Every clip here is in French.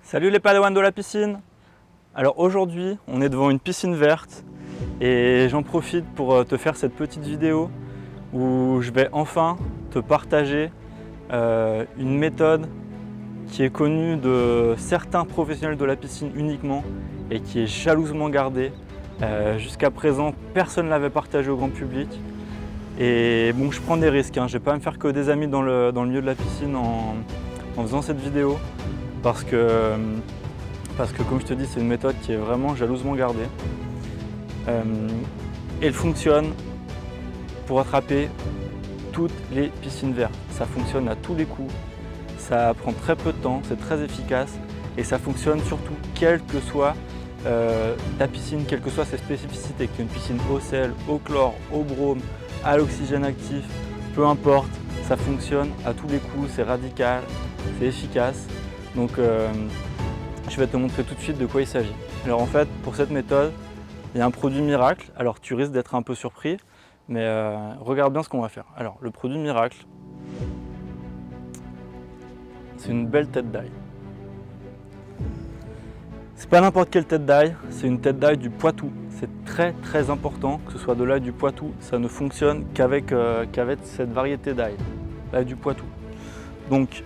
Salut les padawans de la piscine. Alors aujourd'hui on est devant une piscine verte et j'en profite pour te faire cette petite vidéo où je vais enfin te partager une méthode qui est connue de certains professionnels de la piscine uniquement et qui est jalousement gardée. Jusqu'à présent personne ne l'avait partagée au grand public et bon, je prends des risques, hein. Je ne vais pas me faire que des amis dans le milieu de la piscine en faisant cette vidéo. Parce que comme je te dis, c'est une méthode qui est vraiment jalousement gardée. Elle fonctionne pour attraper toutes les piscines vertes. Ça fonctionne à tous les coups, ça prend très peu de temps, c'est très efficace et ça fonctionne surtout quelle que soit ta piscine, quelles que soient ses spécificités, que tu aies une piscine au sel, au chlore, au brome, à l'oxygène actif, peu importe, ça fonctionne à tous les coups, c'est radical, c'est efficace. Donc je vais te montrer tout de suite de quoi il s'agit. Alors en fait, pour cette méthode, il y a un produit miracle. Alors tu risques d'être un peu surpris, mais regarde bien ce qu'on va faire. Alors le produit miracle, c'est une belle tête d'ail. C'est pas n'importe quelle tête d'ail, c'est une tête d'ail du Poitou. C'est très important que ce soit de l'ail du Poitou. Ça ne fonctionne qu'avec cette variété d'ail, l'ail du Poitou. Donc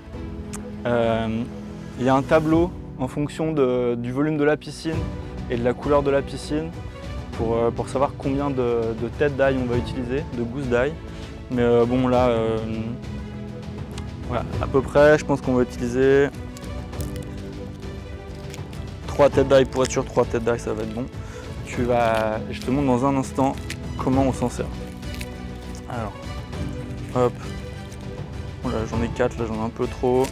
il y a un tableau en fonction du volume de la piscine et de la couleur de la piscine pour savoir combien de têtes d'ail on va utiliser, de gousses d'ail. Mais bon là, voilà, à peu près, je pense qu'on va utiliser 3 têtes d'ail pour être sûr, 3 têtes d'ail ça va être bon. Je te montre dans un instant comment on s'en sert. Alors, hop, voilà, j'en ai 4, là j'en ai un peu trop.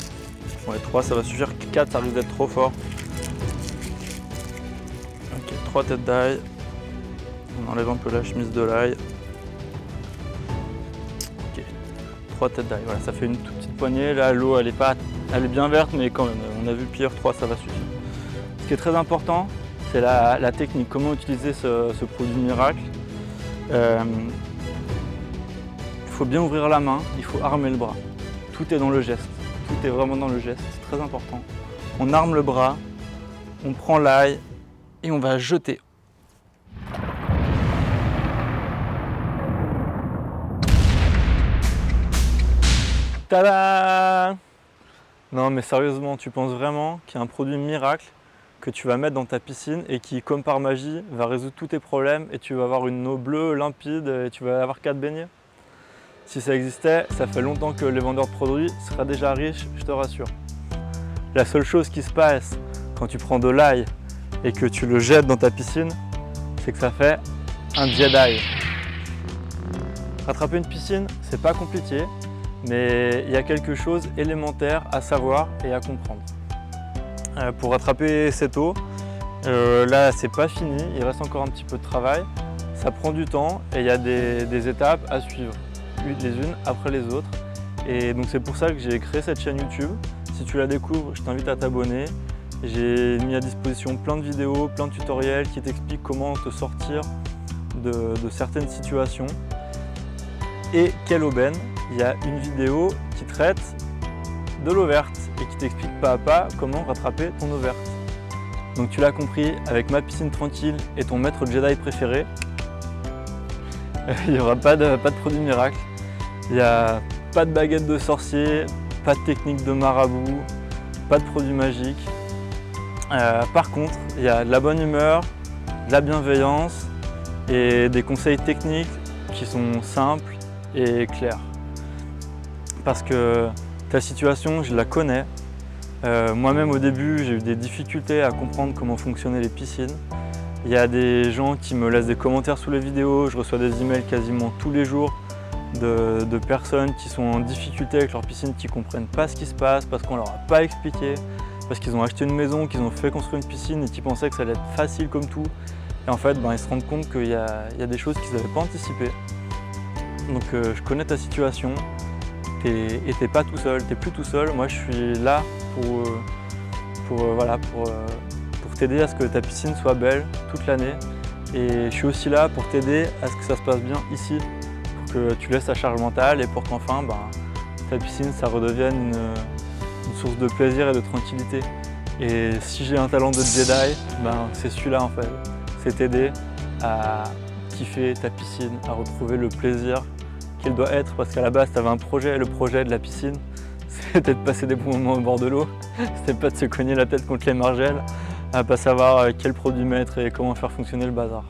Ouais, 3 ça va suffire, 4 ça risque d'être trop fort. Ok, 3 têtes d'ail. On enlève un peu la chemise de l'ail. Ok, 3 têtes d'ail, voilà, ça fait une toute petite poignée. Là l'eau elle est bien verte, mais quand même, on a vu pire, 3 ça va suffire. Ce qui est très important, c'est la technique, comment utiliser ce produit miracle. Il faut bien ouvrir la main, il faut armer le bras. Tout est dans le geste. Tout est vraiment dans le geste, c'est très important. On arme le bras, on prend l'ail et on va jeter. Tada! Non mais sérieusement, tu penses vraiment qu'il y a un produit miracle que tu vas mettre dans ta piscine et qui, comme par magie, va résoudre tous tes problèmes et tu vas avoir une eau bleue, limpide et tu vas avoir qu'à te baigner? Si ça existait, ça fait longtemps que les vendeurs de produits seraient déjà riches, je te rassure. La seule chose qui se passe quand tu prends de l'ail et que tu le jettes dans ta piscine, c'est que ça fait un jet d'ail. Rattraper une piscine, c'est pas compliqué, mais il y a quelque chose d'élémentaire à savoir et à comprendre. Pour rattraper cette eau, là c'est pas fini, il reste encore un petit peu de travail. Ça prend du temps et il y a des étapes à suivre, les unes après les autres. Et donc c'est pour ça que j'ai créé cette chaîne YouTube. Si tu la découvres, je t'invite à t'abonner. J'ai mis à disposition plein de vidéos, plein de tutoriels qui t'expliquent comment te sortir de certaines situations. Et quelle aubaine, il y a une vidéo qui traite de l'eau verte et qui t'explique pas à pas comment rattraper ton eau verte. Donc tu l'as compris, avec ma piscine tranquille et ton maître Jedi préféré, il n'y aura pas de produit miracle. Il n'y a pas de baguette de sorcier, pas de technique de marabout, pas de produit magique. Par contre, il y a de la bonne humeur, de la bienveillance et des conseils techniques qui sont simples et clairs. Parce que ta situation, je la connais. Moi-même au début, j'ai eu des difficultés à comprendre comment fonctionnaient les piscines. Il y a des gens qui me laissent des commentaires sous les vidéos, je reçois des emails quasiment tous les jours de personnes qui sont en difficulté avec leur piscine, qui ne comprennent pas ce qui se passe, parce qu'on leur a pas expliqué, parce qu'ils ont acheté une maison, qu'ils ont fait construire une piscine et qu'ils pensaient que ça allait être facile comme tout. Et en fait, ils se rendent compte qu'il y a des choses qu'ils n'avaient pas anticipées. Donc je connais ta situation et t'es pas tout seul, t'es plus tout seul. Moi je suis là pour t'aider à ce que ta piscine soit belle toute l'année. Et je suis aussi là pour t'aider à ce que ça se passe bien ici, pour que tu laisses ta charge mentale et pour qu'enfin ta piscine ça redevienne une source de plaisir et de tranquillité. Et si j'ai un talent de Jedi, ben, c'est celui-là en fait. C'est t'aider à kiffer ta piscine, à retrouver le plaisir qu'elle doit être. Parce qu'à la base, tu avais un projet, le projet de la piscine, c'était de passer des bons moments au bord de l'eau. C'était pas de se cogner la tête contre les margelles, à pas savoir quel produit mettre et comment faire fonctionner le bazar.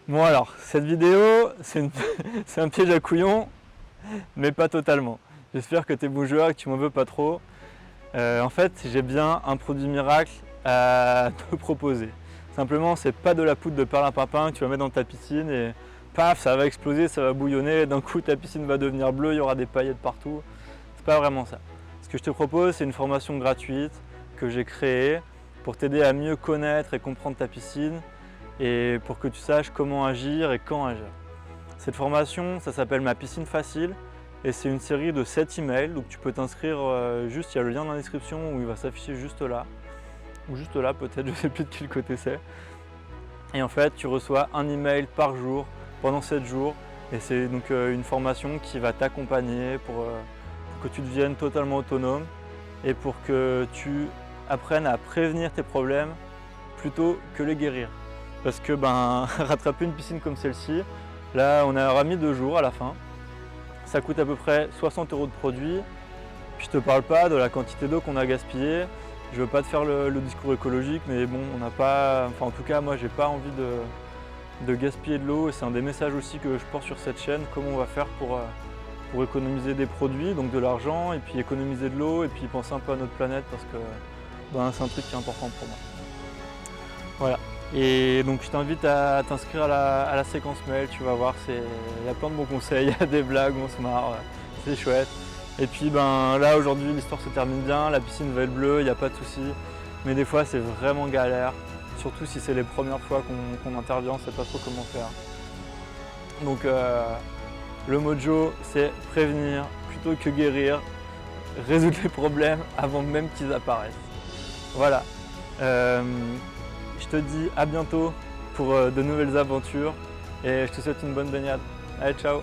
Bon alors, cette vidéo, c'est un piège à couillon, mais pas totalement. J'espère que tu es bon joueur et que tu m'en veux pas trop. En fait, j'ai bien un produit miracle à te proposer. Simplement, c'est pas de la poudre de perlimpinpin que tu vas mettre dans ta piscine et paf, ça va exploser, ça va bouillonner, d'un coup ta piscine va devenir bleue, il y aura des paillettes partout. C'est pas vraiment ça. Ce que je te propose, c'est une formation gratuite que j'ai créée pour t'aider à mieux connaître et comprendre ta piscine et pour que tu saches comment agir et quand agir. Cette formation, ça s'appelle Ma piscine facile et c'est une série de 7 emails, donc tu peux t'inscrire juste, il y a le lien dans la description où il va s'afficher juste là, ou juste là peut-être, je ne sais plus de quel côté c'est. Et en fait, tu reçois un email par jour pendant 7 jours et c'est donc une formation qui va t'accompagner pour que tu deviennes totalement autonome et pour que tu apprennes à prévenir tes problèmes plutôt que les guérir. Parce que rattraper une piscine comme celle-ci, là on aura mis 2 jours à la fin. Ça coûte à peu près 60 € de produit. Puis je te parle pas de la quantité d'eau qu'on a gaspillée. Je veux pas te faire le discours écologique, mais bon, on n'a pas, enfin en tout cas moi j'ai pas envie de gaspiller de l'eau et c'est un des messages aussi que je porte sur cette chaîne, comment on va faire pour économiser des produits, donc de l'argent, et puis économiser de l'eau, et puis penser un peu à notre planète parce que c'est un truc qui est important pour moi. Voilà. Et donc je t'invite à t'inscrire à la séquence mail, tu vas voir, il y a plein de bons conseils, il y a des blagues, on se marre, c'est chouette. Et puis là aujourd'hui l'histoire se termine bien, la piscine va être bleue, il n'y a pas de souci. Mais des fois c'est vraiment galère, surtout si c'est les premières fois qu'on intervient, on ne sait pas trop comment faire. Donc le mojo c'est prévenir plutôt que guérir, résoudre les problèmes avant même qu'ils apparaissent. Voilà. Je te dis à bientôt pour de nouvelles aventures et je te souhaite une bonne baignade. Allez, ciao!